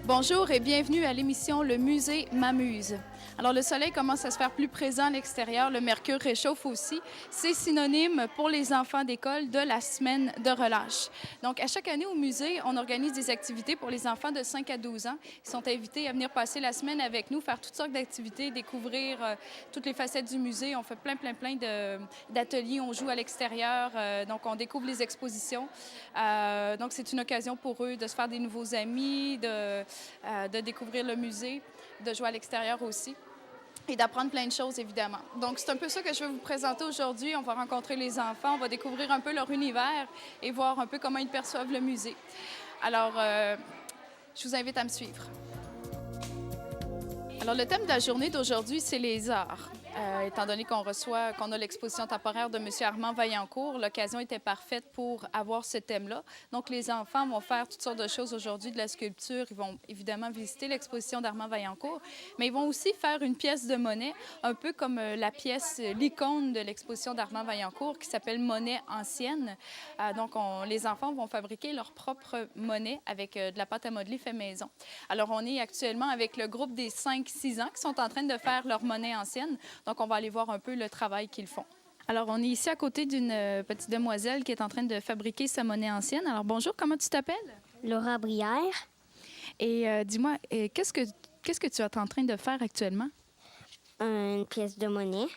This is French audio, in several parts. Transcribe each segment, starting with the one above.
Bonjour et bienvenue à l'émission Le Musée m'amuse. Alors le soleil commence à se faire plus présent à l'extérieur, le mercure réchauffe aussi. C'est synonyme pour les enfants d'école de la semaine de relâche. Donc à chaque année au musée, on organise des activités pour les enfants de 5 à 12 ans. Ils sont invités à venir passer la semaine avec nous, faire toutes sortes d'activités, découvrir toutes les facettes du musée. On fait plein d'ateliers, on joue à l'extérieur, donc on découvre les expositions. Donc c'est une occasion pour eux de se faire des nouveaux amis, de découvrir le musée, de jouer à l'extérieur aussi et d'apprendre plein de choses, évidemment. Donc, c'est un peu ça que je vais vous présenter aujourd'hui. On va rencontrer les enfants, on va découvrir un peu leur univers et voir un peu comment ils perçoivent le musée. Alors, je vous invite à me suivre. Alors, le thème de la journée d'aujourd'hui, c'est les arts. Étant donné qu'on a l'exposition temporaire de M. Armand Vaillancourt, l'occasion était parfaite pour avoir ce thème-là. Donc, les enfants vont faire toutes sortes de choses aujourd'hui, de la sculpture. Ils vont évidemment visiter l'exposition d'Armand Vaillancourt, mais ils vont aussi faire une pièce de monnaie, un peu comme l'icône de l'exposition d'Armand Vaillancourt qui s'appelle Monnaie ancienne. Donc, les enfants vont fabriquer leur propre monnaie avec de la pâte à modeler fait maison. Alors, on est actuellement avec le groupe des 5-6 ans qui sont en train de faire leur monnaie ancienne. Donc, on va aller voir un peu le travail qu'ils font. Alors, on est ici à côté d'une petite demoiselle qui est en train de fabriquer sa monnaie ancienne. Alors, bonjour, comment tu t'appelles? Laura Brière. Et dis-moi, qu'est-ce que tu es en train de faire actuellement? Une pièce de monnaie.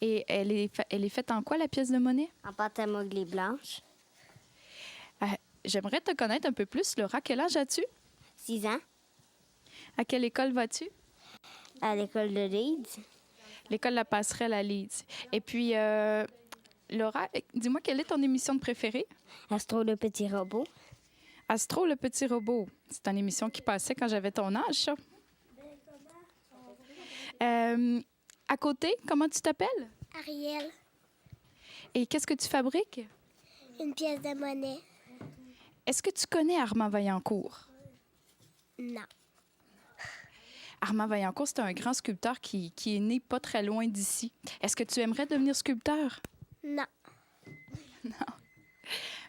Et elle est faite en quoi, la pièce de monnaie? En pâte à modeler blanche. J'aimerais te connaître un peu plus, Laura. Quel âge as-tu? 6 ans. À quelle école vas-tu? À l'école de Leeds. L'école La Passerelle à Leeds. Et puis, Laura, dis-moi, quelle est ton émission de préférée? Astro le petit robot. Astro, le petit robot. C'est une émission qui passait quand j'avais ton âge, ça. À côté, comment tu t'appelles? Ariel, Et qu'est-ce que tu fabriques? une pièce de monnaie. Est-ce que tu connais Armand Vaillancourt? Non. Armand Vaillancourt, c'est un grand sculpteur qui est né pas très loin d'ici. Est-ce que tu aimerais devenir sculpteur? Non. Non.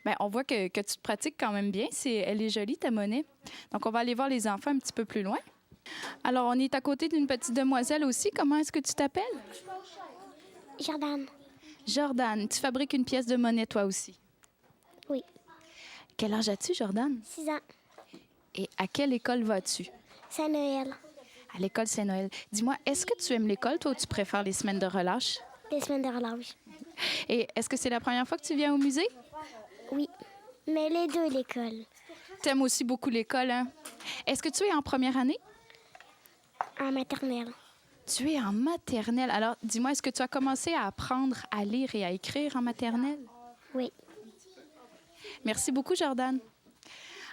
Bien, on voit que tu te pratiques quand même bien. Elle est jolie, ta monnaie. Donc, on va aller voir les enfants un petit peu plus loin. Alors, on est à côté d'une petite demoiselle aussi. Comment est-ce que tu t'appelles? Jordan. Jordan. Tu fabriques une pièce de monnaie, toi aussi. Oui. Quel âge as-tu, Jordan? 6 ans. Et à quelle école vas-tu? Saint-Noël. À l'école Saint-Noël. Dis-moi, est-ce que tu aimes l'école, toi, ou tu préfères les semaines de relâche? Les semaines de relâche. Et est-ce que c'est la première fois que tu viens au musée? Oui. Mais les deux, l'école. Tu aimes aussi beaucoup l'école, hein? Est-ce que tu es en première année? En maternelle. Tu es en maternelle. Alors, dis-moi, est-ce que tu as commencé à apprendre à lire et à écrire en maternelle? Oui. Merci beaucoup, Jordan.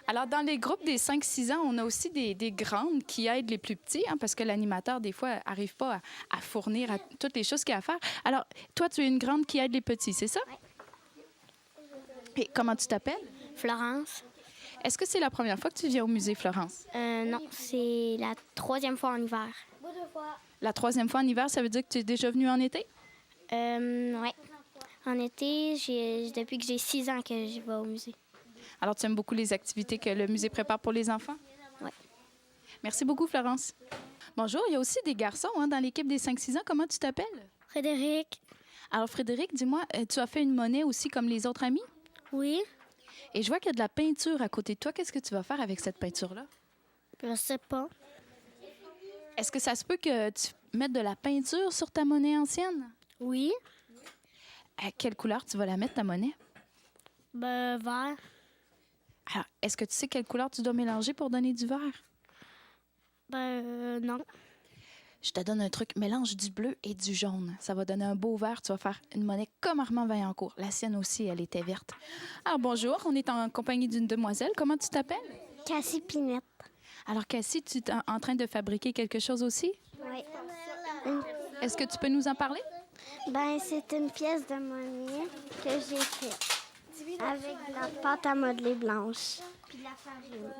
Alors, dans les groupes des 5-6 ans, on a aussi des grandes qui aident les plus petits, hein, parce que l'animateur, des fois, n'arrive pas à fournir toutes les choses qu'il y a à faire. Alors, toi, tu es une grande qui aide les petits, c'est ça? Oui. Et comment tu t'appelles? Florence. Est-ce que c'est la première fois que tu viens au musée, Florence? Non, c'est la 3e fois en hiver. La 3e fois en hiver, ça veut dire que tu es déjà venue en été? Oui. En été, depuis que j'ai 6 ans que je vais au musée. Alors, tu aimes beaucoup les activités que le musée prépare pour les enfants? Oui. Merci beaucoup, Florence. Bonjour, il y a aussi des garçons dans l'équipe des 5-6 ans. Comment tu t'appelles? Frédéric. Alors, Frédéric, dis-moi, tu as fait une monnaie aussi comme les autres amis? Oui. Et je vois qu'il y a de la peinture à côté de toi. Qu'est-ce que tu vas faire avec cette peinture-là? Je sais pas. Est-ce que ça se peut que tu mettes de la peinture sur ta monnaie ancienne? Oui. À quelle couleur tu vas la mettre, ta monnaie? Vert. Alors, est-ce que tu sais quelle couleur tu dois mélanger pour donner du vert? Non. Je te donne un truc. Mélange du bleu et du jaune. Ça va donner un beau vert. Tu vas faire une monnaie comme Armand Vaillancourt. La sienne aussi, elle était verte. Alors, bonjour. On est en compagnie d'une demoiselle. Comment tu t'appelles? Cassie Pinette. Alors, Cassie, tu es en train de fabriquer quelque chose aussi? Oui. Est-ce que tu peux nous en parler? C'est une pièce de monnaie que j'ai faite. Avec de la pâte à modeler blanche. Puis de la farine.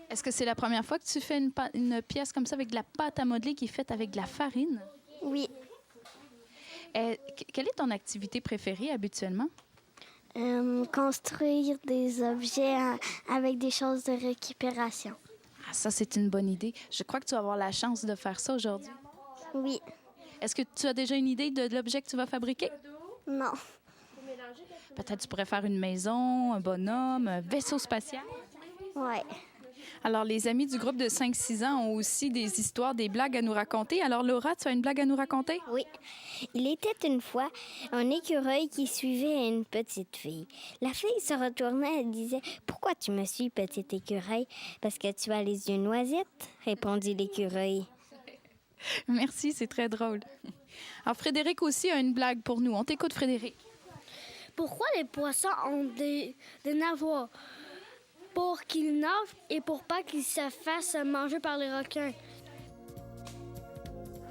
Est-ce que c'est la première fois que tu fais une pièce comme ça avec de la pâte à modeler qui est faite avec de la farine? Oui. Quelle est ton activité préférée habituellement? Construire des objets avec des choses de récupération. Ah, ça, c'est une bonne idée. Je crois que tu vas avoir la chance de faire ça aujourd'hui. Oui. Est-ce que tu as déjà une idée de l'objet que tu vas fabriquer? Non. Peut-être tu pourrais faire une maison, un bonhomme, un vaisseau spatial. Ouais. Alors, les amis du groupe de 5-6 ans ont aussi des histoires, des blagues à nous raconter. Alors, Laura, tu as une blague à nous raconter? Oui. Il était une fois un écureuil qui suivait une petite fille. La fille se retournait et disait « Pourquoi tu me suis, petit écureuil? Parce que tu as les yeux noisettes, répondit l'écureuil. Merci, c'est très drôle. Alors, Frédéric aussi a une blague pour nous. On t'écoute, Frédéric. Pourquoi les poissons ont des navoirs? Pour qu'ils nagent et pour pas qu'ils se fassent manger par les requins.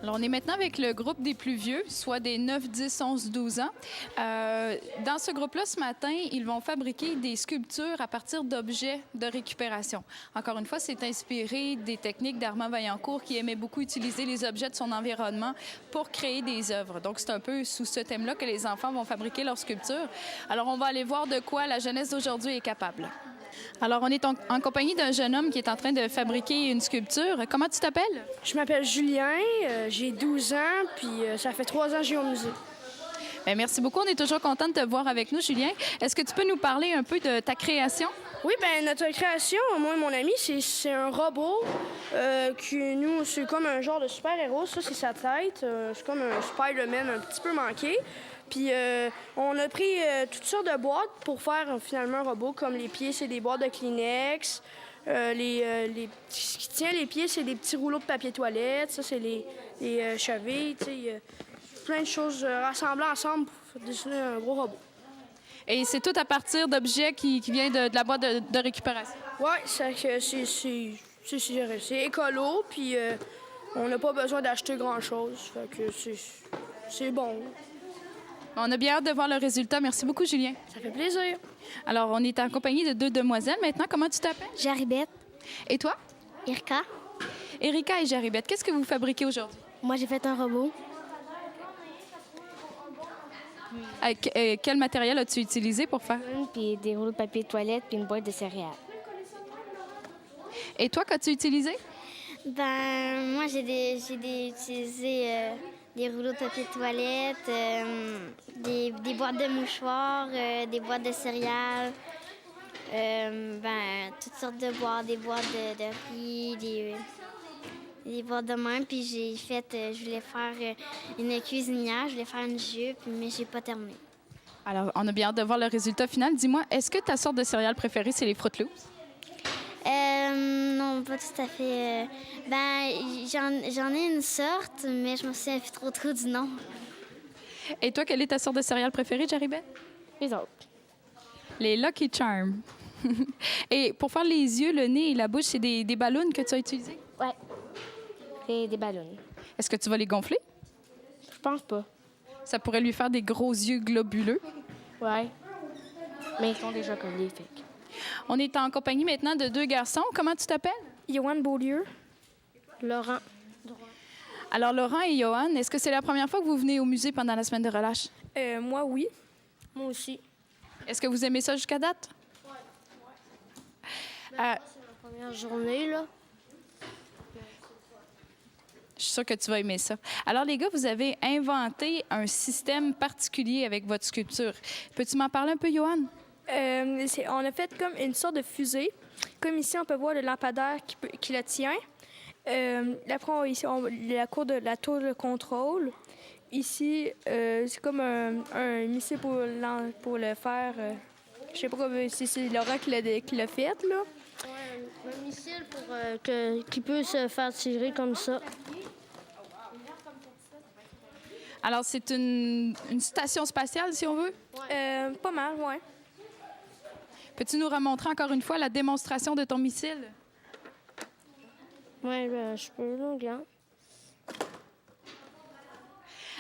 Alors, on est maintenant avec le groupe des plus vieux, soit des 9, 10, 11, 12 ans. Dans ce groupe-là, ce matin, ils vont fabriquer des sculptures à partir d'objets de récupération. Encore une fois, c'est inspiré des techniques d'Armand Vaillancourt qui aimait beaucoup utiliser les objets de son environnement pour créer des œuvres. Donc, c'est un peu sous ce thème-là que les enfants vont fabriquer leurs sculptures. Alors, on va aller voir de quoi la jeunesse d'aujourd'hui est capable. Alors, on est en compagnie d'un jeune homme qui est en train de fabriquer une sculpture. Comment tu t'appelles? Je m'appelle Julien, j'ai 12 ans, puis ça fait 3 ans que je viens au musée. Bien, merci beaucoup. On est toujours content de te voir avec nous, Julien. Est-ce que tu peux nous parler un peu de ta création? Oui, ben notre création, moi et mon ami, c'est un robot qui, nous, c'est comme un genre de super-héros. Ça, c'est sa tête. C'est comme un Spider-Man un petit peu manqué. Puis on a pris toutes sortes de boîtes pour faire finalement un robot, comme les pieds, c'est des boîtes de Kleenex. Ce qui tient les pieds, c'est des petits rouleaux de papier toilette. Ça, c'est les chevilles. Plein de choses rassemblées ensemble pour dessiner un gros robot. Et c'est tout à partir d'objets qui viennent de la boîte de récupération. Oui, c'est écolo, puis on n'a pas besoin d'acheter grand-chose. Fait que c'est bon. On a bien hâte de voir le résultat. Merci beaucoup, Julien. Ça fait plaisir. Alors, on est en compagnie de 2 demoiselles. Maintenant, comment tu t'appelles? Jaribette, Et toi? Irka, Erika et Jaribette, qu'est-ce que vous fabriquez aujourd'hui? moi j'ai fait un robot. Quel matériel as-tu utilisé pour faire? Puis des rouleaux de papier toilette, puis une boîte de céréales. Et toi, qu'as-tu utilisé? Ben, moi, j'ai utilisé des rouleaux de papier toilette, des boîtes de mouchoirs, des boîtes de céréales, toutes sortes de boîtes, des boîtes de riz, des boîtes de même. Puis je voulais faire une cuisinière, je voulais faire une jupe, mais j'ai pas terminé. Alors, on a bien hâte de voir le résultat final. Dis-moi, est-ce que ta sorte de céréales préférée, c'est les Fruit Loops? Non, pas tout à fait. J'en ai une sorte, mais je me souviens plus trop du nom. Et toi, quelle est ta sorte de céréales préférée, Jaribette? Les autres. Les Lucky Charms. Et pour faire les yeux, le nez et la bouche, c'est des ballons que tu as utilisés? Ouais. C'est des ballons. Est-ce que tu vas les gonfler? Je pense pas. Ça pourrait lui faire des gros yeux globuleux. Ouais. Mais ils sont déjà collés, fait. On est en compagnie maintenant de 2 garçons. Comment tu t'appelles? Yoann Beaulieu. Laurent. Alors, Laurent et Johan, est-ce que c'est la première fois que vous venez au musée pendant la semaine de relâche? Moi, oui. Moi aussi. Est-ce que vous aimez ça jusqu'à date? C'est la première journée, là. Je suis sûre que tu vas aimer ça. Alors, les gars, vous avez inventé un système particulier avec votre sculpture. Peux-tu m'en parler un peu, Johan? On a fait comme une sorte de fusée. Comme ici, on peut voir le lampadaire qui la tient. Après, ici, la tour de contrôle. Ici, c'est comme un missile pour le faire. Je sais pas si c'est Laurent qui l'a fait, là. Ouais, un missile pour qui peut se faire tirer comme ça. Alors, c'est une station spatiale, si on veut? Pas mal, oui. Peux-tu nous remontrer encore une fois la démonstration de ton missile? Oui, je peux, là, regarde.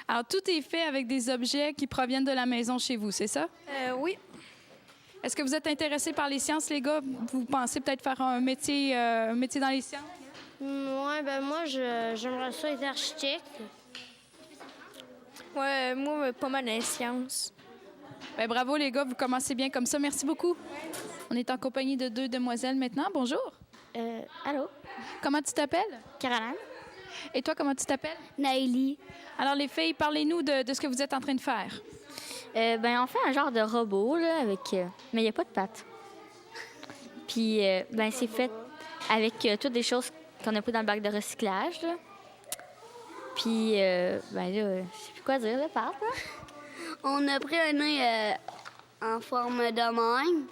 Alors, tout est fait avec des objets qui proviennent de la maison chez vous, c'est ça? Oui. Est-ce que vous êtes intéressés par les sciences, les gars? Vous pensez peut-être faire un métier dans les sciences? Ouais, moi, j'aimerais ça être architecte. Ouais, moi, pas mal dans les sciences. Bien, bravo, les gars, vous commencez bien comme ça. Merci beaucoup. On est en compagnie de 2 demoiselles maintenant. Bonjour. Allô? Comment tu t'appelles? Caroline? Et toi, comment tu t'appelles? Naïli. Alors, les filles, parlez-nous de ce que vous êtes en train de faire. On fait un genre de robot, là, avec... mais il n'y a pas de pattes. Puis, c'est fait avec toutes des choses qu'on a pris dans le bac de recyclage, là. Puis, je sais plus quoi dire, là, pattes, là. On a pris un nez en forme de même.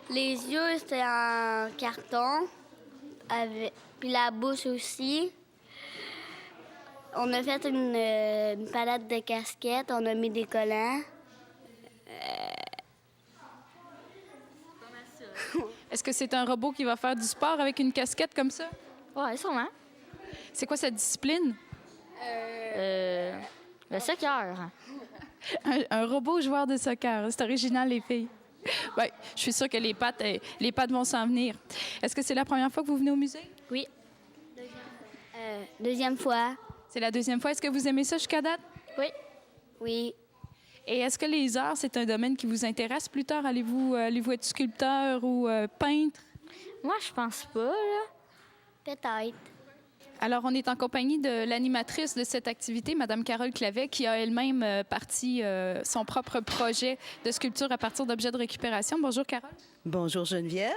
Les yeux, c'était en carton. Puis la bouche aussi. On a fait une palette de casquettes. On a mis des collants. Est-ce que c'est un robot qui va faire du sport avec une casquette comme ça? Ouais, sûrement. C'est quoi cette discipline? Le soccer. Un robot joueur de soccer. C'est original, les filles. Oui, je suis sûre que les pattes vont s'en venir. Est-ce que c'est la première fois que vous venez au musée? Oui. Deuxième fois. C'est la deuxième fois. Est-ce que vous aimez ça jusqu'à date? Oui. Oui. Et est-ce que les arts, c'est un domaine qui vous intéresse plus tard? Allez-vous être sculpteur ou peintre? Moi, je pense pas, là. Peut-être. Alors, on est en compagnie de l'animatrice de cette activité, Mme Carole Clavet, qui a elle-même parti son propre projet de sculpture à partir d'objets de récupération. Bonjour, Carole. Bonjour Geneviève.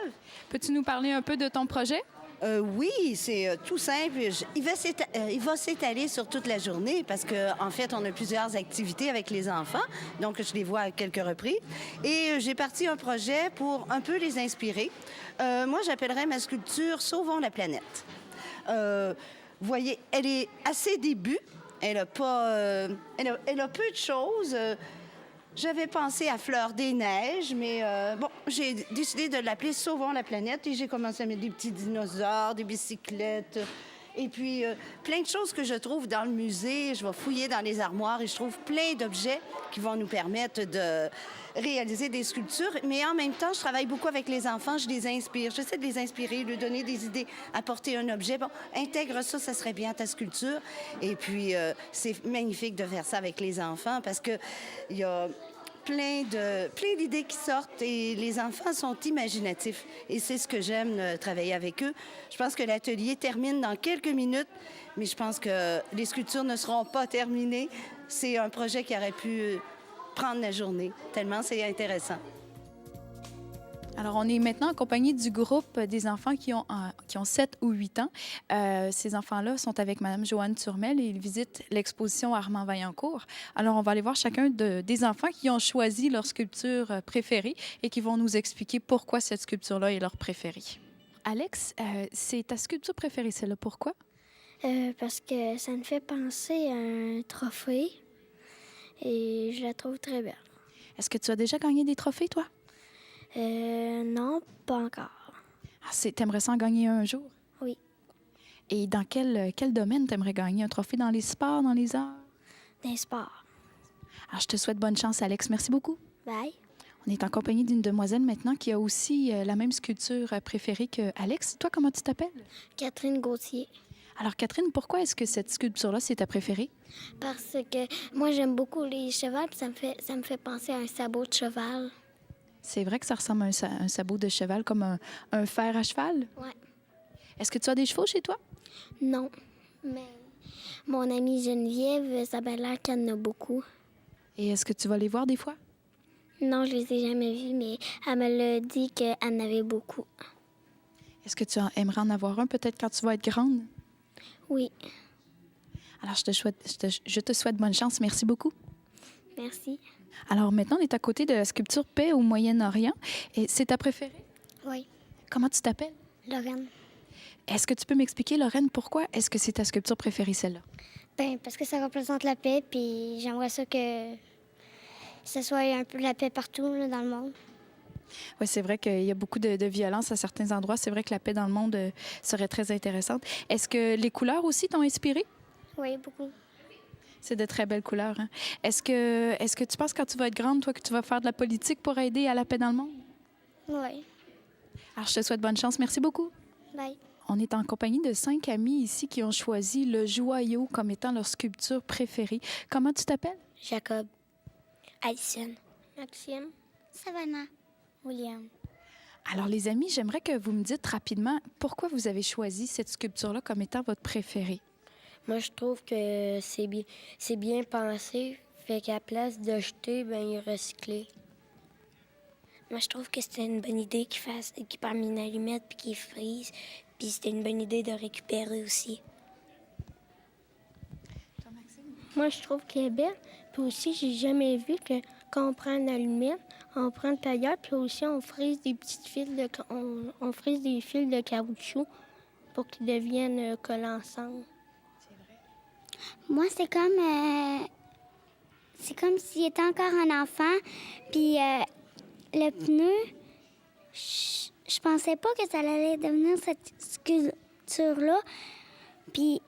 Peux-tu nous parler un peu de ton projet? Oui, c'est tout simple. Il va s'étaler sur toute la journée parce qu'en fait, on a plusieurs activités avec les enfants. Donc, je les vois à quelques reprises. Et j'ai parti un projet pour un peu les inspirer. Moi, j'appellerais ma sculpture Sauvons la planète. Vous voyez, elle est à ses débuts. Elle a peu de choses. J'avais pensé à Fleur des Neiges, mais j'ai décidé de l'appeler Sauvons la planète et j'ai commencé à mettre des petits dinosaures, des bicyclettes et puis plein de choses que je trouve dans le musée. Je vais fouiller dans les armoires et je trouve plein d'objets qui vont nous permettre de réaliser des sculptures. Mais en même temps, je travaille beaucoup avec les enfants, je les inspire. J'essaie de les inspirer, de leur donner des idées, apporter un objet. Bon, intègre ça, ça serait bien ta sculpture. Et puis, c'est magnifique de faire ça avec les enfants parce que il y a plein d'idées qui sortent et les enfants sont imaginatifs. Et c'est ce que j'aime travailler avec eux. Je pense que l'atelier termine dans quelques minutes, mais je pense que les sculptures ne seront pas terminées. C'est un projet qui aurait pu prendre la journée, tellement c'est intéressant. Alors, on est maintenant en compagnie du groupe des enfants qui ont 7 ou 8 ans. Ces enfants-là sont avec Mme Joanne Turmel et ils visitent l'exposition Armand Vaillancourt. Alors, on va aller voir chacun des enfants qui ont choisi leur sculpture préférée et qui vont nous expliquer pourquoi cette sculpture-là est leur préférée. Alex, c'est ta sculpture préférée, celle-là. Pourquoi? Parce que ça me fait penser à un trophée et je la trouve très belle. Est-ce que tu as déjà gagné des trophées, toi? Non, pas encore. Ah, t'aimerais ça en gagner un jour? Oui. Et dans quel domaine t'aimerais gagner un trophée? Dans les sports, dans les arts? D'un sport. Alors, je te souhaite bonne chance, Alex. Merci beaucoup. Bye. On est en compagnie d'une demoiselle maintenant qui a aussi la même sculpture préférée que Alex. Toi, comment tu t'appelles? Catherine Gauthier. Alors, Catherine, pourquoi est-ce que cette sculpture-là, c'est ta préférée? Parce que moi, j'aime beaucoup les chevals, puis ça me fait penser à un sabot de cheval. C'est vrai que ça ressemble à un sabot de cheval, comme un fer à cheval? Ouais. Est-ce que tu as des chevaux chez toi? Non, mais mon amie Geneviève, ça a l'air qu'elle en a beaucoup. Et est-ce que tu vas les voir des fois? Non, je les ai jamais vus, mais elle me l'a dit qu'elle en avait beaucoup. Est-ce que tu aimerais en avoir un peut-être quand tu vas être grande? Oui, Alors, je te souhaite bonne chance. Merci beaucoup. merci. Alors, maintenant, on est à côté de la sculpture Paix au Moyen-Orient. Et c'est ta préférée? Oui, Comment tu t'appelles? Lorraine. Est-ce que tu peux m'expliquer, Lorraine, pourquoi est-ce que c'est ta sculpture préférée, celle-là? Ben, parce que ça représente la paix, puis j'aimerais ça que ce soit un peu la paix partout là, dans le monde. Oui, c'est vrai qu'il y a beaucoup de violence à certains endroits. C'est vrai que la paix dans le monde serait très intéressante. Est-ce que les couleurs aussi t'ont inspiré? Oui, beaucoup. C'est de très belles couleurs. Hein? Est-ce que tu penses quand tu vas être grande, toi, que tu vas faire de la politique pour aider à la paix dans le monde? Oui. Alors, je te souhaite bonne chance. Merci beaucoup. Bye. On est en compagnie de 5 amis ici qui ont choisi le joyau comme étant leur sculpture préférée. Comment tu t'appelles? Jacob. Alison. Maxime. Savannah. William. Alors, les amis, j'aimerais que vous me dites rapidement pourquoi vous avez choisi cette sculpture-là comme étant votre préférée. Moi, je trouve que c'est bien pensé. Fait qu'à la place de jeter, ben il est recyclé. Moi, je trouve que c'était une bonne idée qu'il parle une allumette puis qu'il frise. Puis c'était une bonne idée de récupérer aussi. Moi, je trouve qu'elle est belle. Puis aussi, j'ai jamais vu que quand on prend une allumette, on prend le tailleur, puis aussi on frise des petites fils on frise des fils de caoutchouc pour qu'ils deviennent collés ensemble. Moi, c'est comme s'il était encore un enfant. Puis le pneu, je pensais pas que ça allait devenir cette sculpture-là. Puis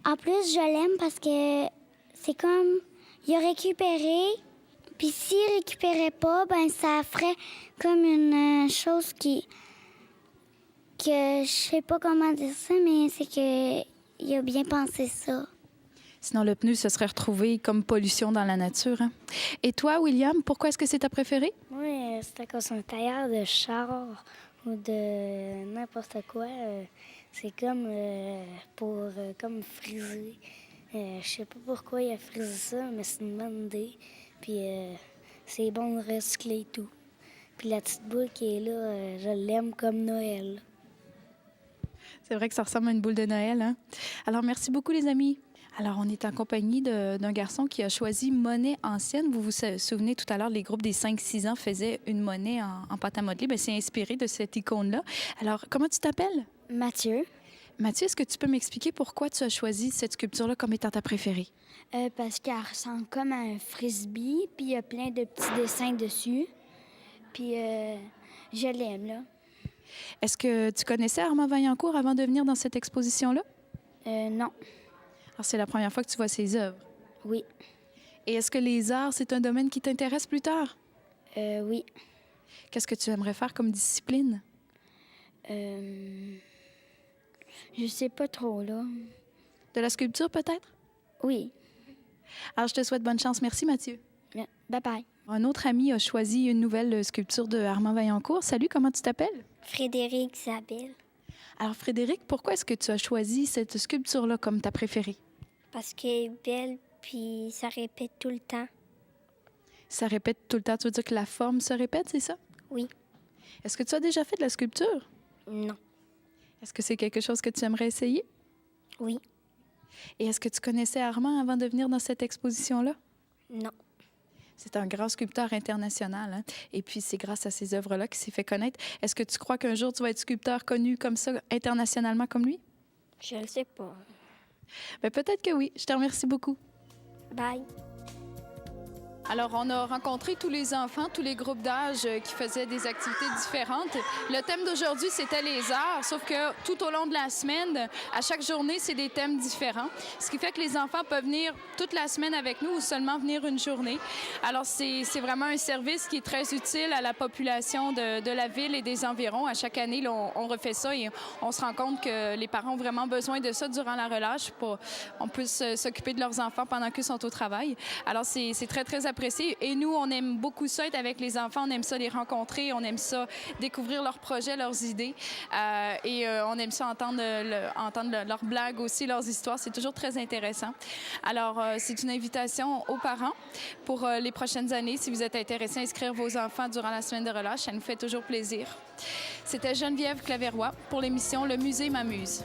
en plus, je l'aime parce que c'est comme il a récupéré. Puis s'il récupérait pas, ben ça ferait comme une chose que je sais pas comment dire ça, mais c'est que il a bien pensé ça. Sinon, le pneu se serait retrouvé comme pollution dans la nature. Hein? Et toi, William, pourquoi est-ce que c'est ta préférée? Moi, c'est à cause d'un tailleur de char ou de n'importe quoi. C'est comme pour comme friser. Je sais pas pourquoi il a frisé ça, mais c'est une bonne idée. Puis c'est bon de recycler et tout. Puis la petite boule qui est là, je l'aime comme Noël. C'est vrai que ça ressemble à une boule de Noël. Hein? Alors, merci beaucoup, les amis. Alors, on est en compagnie d'un garçon qui a choisi monnaie ancienne. Vous vous souvenez tout à l'heure, les groupes des 5-6 ans faisaient une monnaie en pâte à modeler. Bien, c'est inspiré de cette icône-là. Alors, comment tu t'appelles? Mathieu. Mathieu, est-ce que tu peux m'expliquer pourquoi tu as choisi cette sculpture-là comme étant ta préférée? Parce qu'elle ressemble comme à un frisbee, puis il y a plein de petits dessins dessus. Puis je l'aime, là. Est-ce que tu connaissais Armand Vaillancourt avant de venir dans cette exposition-là? Non. Alors, c'est la première fois que tu vois ses œuvres. Oui. Et est-ce que les arts, c'est un domaine qui t'intéresse plus tard? Oui. Qu'est-ce que tu aimerais faire comme discipline? Je sais pas trop, là. De la sculpture, peut-être? Oui. Alors, je te souhaite bonne chance. Merci, Mathieu. Bye-bye. Un autre ami a choisi une nouvelle sculpture de Armand Vaillancourt. Salut, comment tu t'appelles? Frédéric Isabelle. Alors, Frédéric, pourquoi est-ce que tu as choisi cette sculpture-là comme ta préférée? Parce qu'elle est belle, puis ça répète tout le temps. Ça répète tout le temps. Tu veux dire que la forme se répète, c'est ça? Oui. Est-ce que tu as déjà fait de la sculpture? Non. Est-ce que c'est quelque chose que tu aimerais essayer? Oui. Et est-ce que tu connaissais Armand avant de venir dans cette exposition-là? Non. C'est un grand sculpteur international. Hein? Et puis, c'est grâce à ces œuvres-là qu'il s'est fait connaître. Est-ce que tu crois qu'un jour, tu vas être sculpteur connu comme ça, internationalement comme lui? Je ne sais pas. Bien, peut-être que oui. Je te remercie beaucoup. Bye. Alors, on a rencontré tous les enfants, tous les groupes d'âge qui faisaient des activités différentes. Le thème d'aujourd'hui, c'était les arts, sauf que tout au long de la semaine, à chaque journée, c'est des thèmes différents. Ce qui fait que les enfants peuvent venir toute la semaine avec nous ou seulement venir une journée. Alors, c'est vraiment un service qui est très utile à la population de la ville et des environs. À chaque année, là, on refait ça et on se rend compte que les parents ont vraiment besoin de ça durant la relâche pour qu'on puisse s'occuper de leurs enfants pendant qu'ils sont au travail. Alors, c'est très, très apprécié. Et nous, on aime beaucoup ça, être avec les enfants. On aime ça les rencontrer. On aime ça découvrir leurs projets, leurs idées. On aime ça entendre leurs blagues aussi, leurs histoires. C'est toujours très intéressant. Alors, c'est une invitation aux parents pour les prochaines années. Si vous êtes intéressés à inscrire vos enfants durant la semaine de relâche, ça nous fait toujours plaisir. C'était Geneviève Claveroy pour l'émission Le Musée m'amuse.